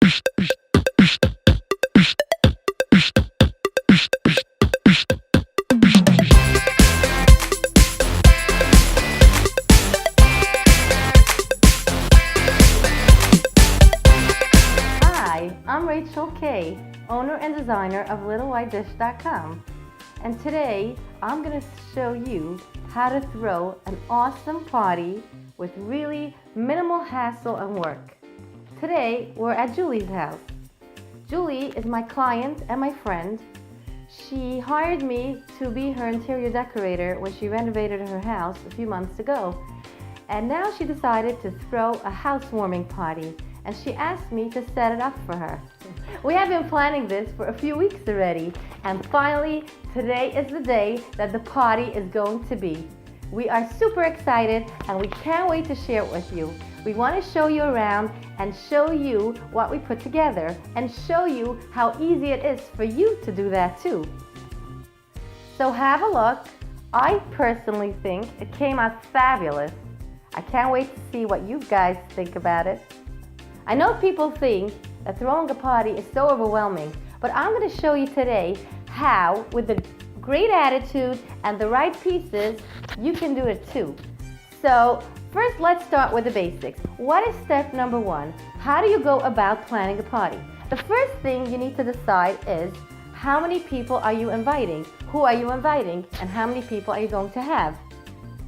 Hi, I'm Rachel K, owner and designer of littlewhitedish.com, and today I'm going to show you how to throw an awesome party with really minimal hassle and work. Today we're at Julie's house. Julie is my client and my friend. She hired me to be her interior decorator when she renovated her house a few months ago, and now she decided to throw a housewarming party, and she asked me to set it up for her. We have been planning this for a few weeks already, and finally today is the day that the party is going to be. We are super excited and we can't wait to share it with you. We want to show you around and show you what we put together and show you how easy it is for you to do that too. So have a look. I personally think it came out fabulous. I can't wait to see what you guys think about it. I know people think that throwing a party is so overwhelming, but I'm going to show you today how, with a great attitude and the right pieces, you can do it too. So first, let's start with the basics. What is step number one? How do you go about planning a party? The first thing you need to decide is how many people are you inviting, who are you inviting, and how many people are you going to have.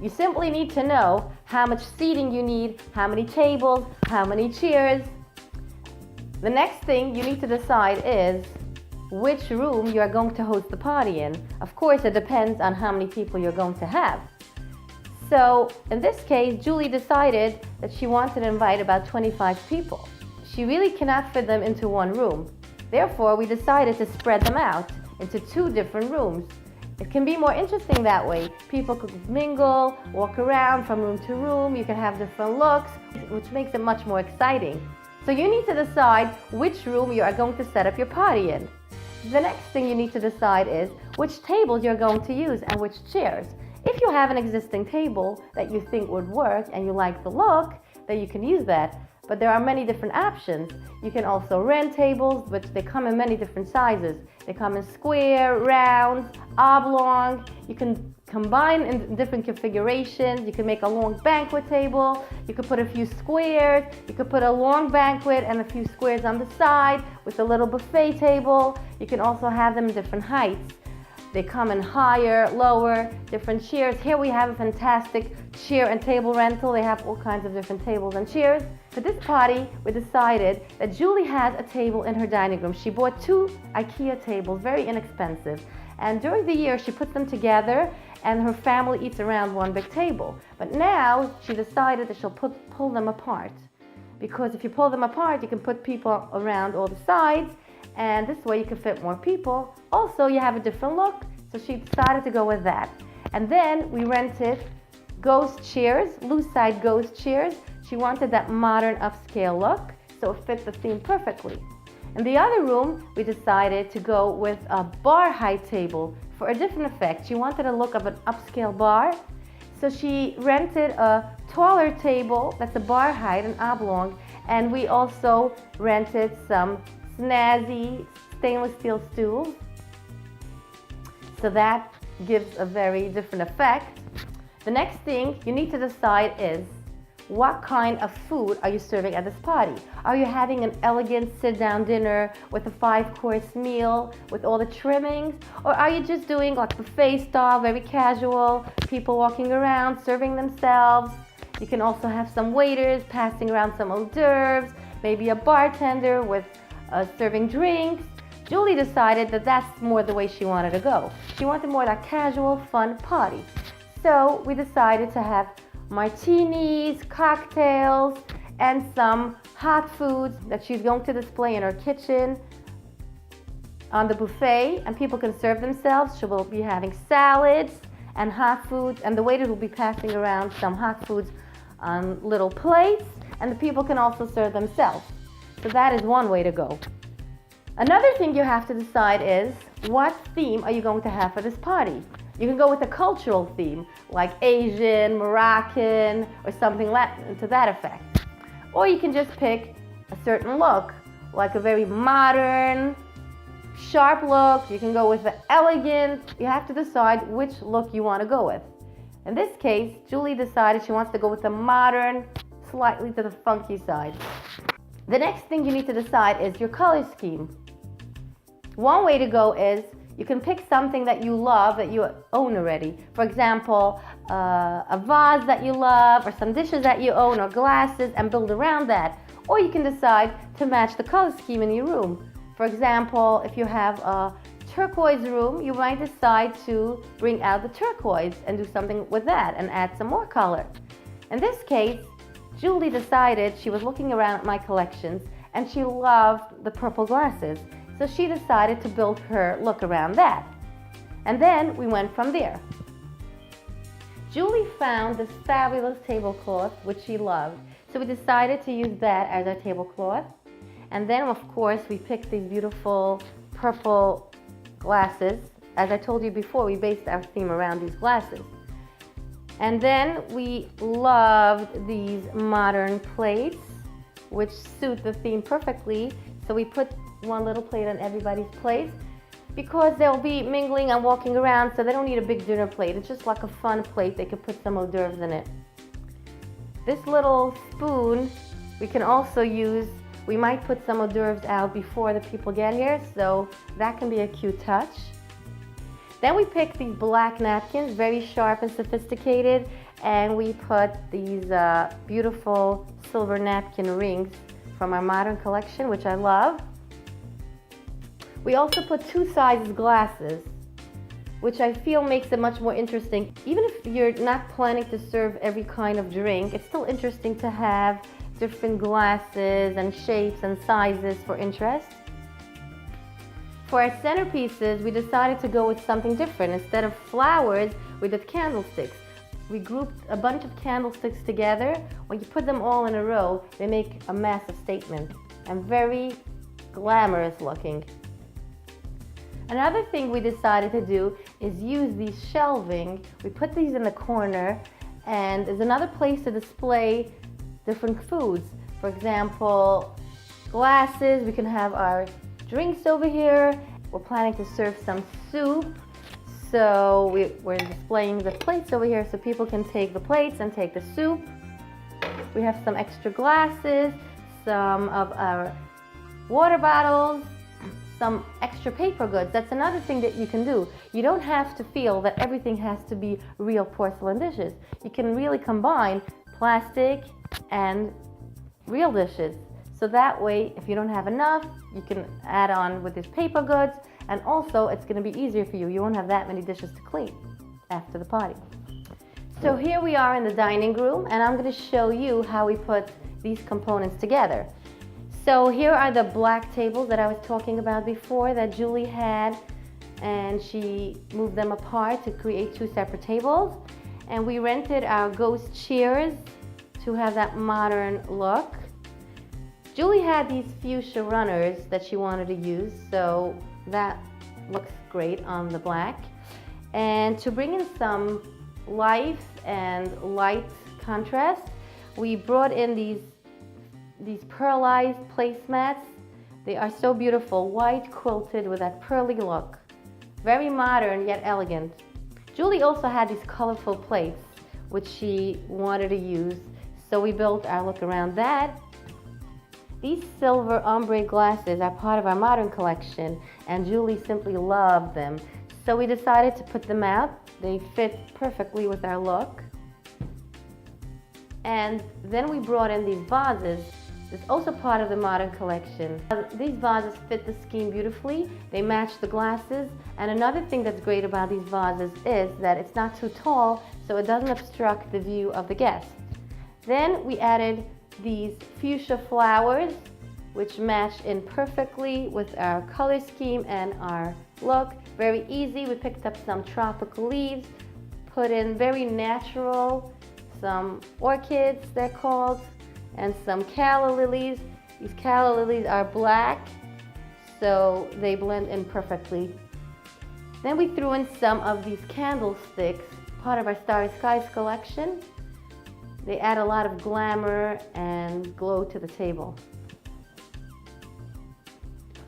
You simply need to know how much seating you need, how many tables, how many chairs. The next thing you need to decide is which room you are going to host the party in. Of course, it depends on how many people you're going to have. So in this case, Julie decided that she wanted to invite about 25 people. She really cannot fit them into one room. Therefore, we decided to spread them out into two different rooms. It can be more interesting that way. People could mingle, walk around from room to room. You can have different looks, which makes it much more exciting. So you need to decide which room you are going to set up your party in. The next thing you need to decide is which tables you're going to use and which chairs. If you have an existing table that you think would work and you like the look, then you can use that. But there are many different options. You can also rent tables, which they come in many different sizes. They come in square, round, oblong. You can combine in different configurations. You can make a long banquet table. You could put a few squares. You could put a long banquet and a few squares on the side with a little buffet table. You can also have them in different heights. They come in higher, lower, different chairs. Here we have a fantastic chair and table rental. They have all kinds of different tables and chairs. For this party, we decided that Julie has a table in her dining room. She bought 2 IKEA tables, very inexpensive. And during the year, she puts them together and her family eats around one big table. But now she decided that she'll pull them apart. Because if you pull them apart, you can put people around all the sides, and this way you can fit more people. Also, you have a different look, so she decided to go with that. And then we rented ghost chairs, loose side ghost chairs. She wanted that modern upscale look, so it fit the theme perfectly. In the other room, we decided to go with a bar height table for a different effect. She wanted a look of an upscale bar, so she rented a taller table that's a bar height, an oblong, and we also rented some snazzy stainless steel stools. So that gives a very different effect. The next thing you need to decide is what kind of food are you serving at this party? Are you having an elegant sit-down dinner with a 5-course meal with all the trimmings? Or are you just doing like buffet style, very casual, people walking around, serving themselves? You can also have some waiters passing around some hors d'oeuvres, maybe a bartender with serving drinks. Julie decided that that's more the way she wanted to go. She wanted more that casual, fun party. So we decided to have martinis, cocktails, and some hot foods that she's going to display in her kitchen on the buffet, and people can serve themselves. She will be having salads and hot foods, and the waiters will be passing around some hot foods on little plates, and the people can also serve themselves. So that is one way to go. Another thing you have to decide is what theme are you going to have for this party? You can go with a cultural theme, like Asian, Moroccan, or something to that effect. Or you can just pick a certain look, like a very modern, sharp look. You can go with the elegant. You have to decide which look you want to go with. In this case, Julie decided she wants to go with the modern, slightly to the funky side. The next thing you need to decide is your color scheme. One way to go is you can pick something that you love, that you own already. For example, a vase that you love, or some dishes that you own, or glasses, and build around that. Or you can decide to match the color scheme in your room. For example, if you have a turquoise room, you might decide to bring out the turquoise and do something with that and add some more color. In this case, Julie decided, she was looking around at my collections and she loved the purple glasses. So she decided to build her look around that. And then we went from there. Julie found this fabulous tablecloth, which she loved. So we decided to use that as our tablecloth. And then, of course, we picked these beautiful purple glasses. As I told you before, we based our theme around these glasses. And then we loved these modern plates, which suit the theme perfectly. So we put one little plate on everybody's plate because they'll be mingling and walking around, so they don't need a big dinner plate. It's just like a fun plate. They could put some hors d'oeuvres in it. This little spoon we can also use. We might put some hors d'oeuvres out before the people get here, so that can be a cute touch. Then we picked these black napkins, very sharp and sophisticated, and we put these beautiful silver napkin rings from our modern collection, which I love. We also put two sizes glasses, which I feel makes it much more interesting. Even if you're not planning to serve every kind of drink, it's still interesting to have different glasses and shapes and sizes for interest. For our centerpieces, we decided to go with something different. Instead of flowers, we did candlesticks. We grouped a bunch of candlesticks together. When you put them all in a row, they make a massive statement and very glamorous looking. Another thing we decided to do is use these shelving. We put these in the corner, and there's another place to display different foods. For example, glasses, we can have our drinks over here. We're planning to serve some soup, so we're displaying the plates over here so people can take the plates and take the soup. We have some extra glasses, some of our water bottles, some extra paper goods. That's another thing that you can do. You don't have to feel that everything has to be real porcelain dishes. You can really combine plastic and real dishes. So that way, if you don't have enough, you can add on with these paper goods, and also it's going to be easier for you. You won't have that many dishes to clean after the party. So here we are in the dining room, and I'm going to show you how we put these components together. So here are the black tables that I was talking about before that Julie had, and she moved them apart to create two separate tables. And we rented our ghost chairs to have that modern look. Julie had these fuchsia runners that she wanted to use, so that looks great on the black. And to bring in some life and light contrast, we brought in these pearlized placemats. They are so beautiful, white quilted with that pearly look. Very modern yet elegant. Julie also had these colorful plates, which she wanted to use, so we built our look around that. These silver ombre glasses are part of our modern collection, and Julie simply loved them. So we decided to put them out. They fit perfectly with our look. And then we brought in these vases. It's also part of the modern collection. These vases fit the scheme beautifully. They match the glasses. And another thing that's great about these vases is that it's not too tall, so it doesn't obstruct the view of the guests. Then we added these fuchsia flowers, which match in perfectly with our color scheme and our look. Very easy. We picked up some tropical leaves, put in very natural, some orchids they're called, and some calla lilies. These calla lilies are black, so they blend in perfectly. Then we threw in some of these candlesticks, part of our Starry Skies collection. They add a lot of glamour and glow to the table.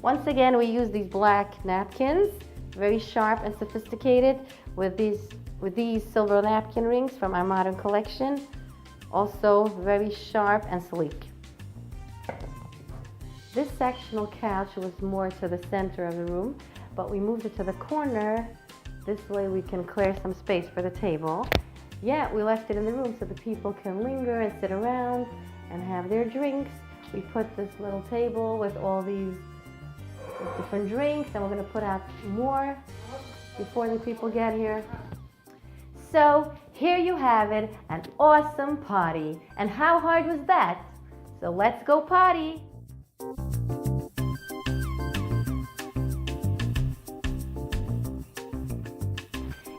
Once again, we use these black napkins, very sharp and sophisticated, with these silver napkin rings from our modern collection. Also very sharp and sleek. This sectional couch was more to the center of the room, but we moved it to the corner. This way we can clear some space for the table. Yeah, we left it in the room so the people can linger and sit around and have their drinks. We put this little table with all these different drinks, and we're going to put out more before the people get here. So here you have it, an awesome party. And how hard was that? So let's go party.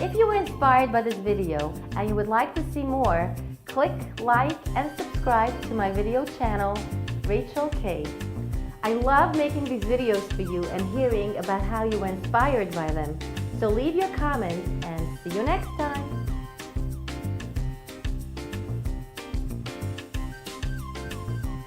If you were inspired by this video and you would like to see more, click like and subscribe to my video channel, Rachel K. I love making these videos for you and hearing about how you were inspired by them. So leave your comments and see you next time.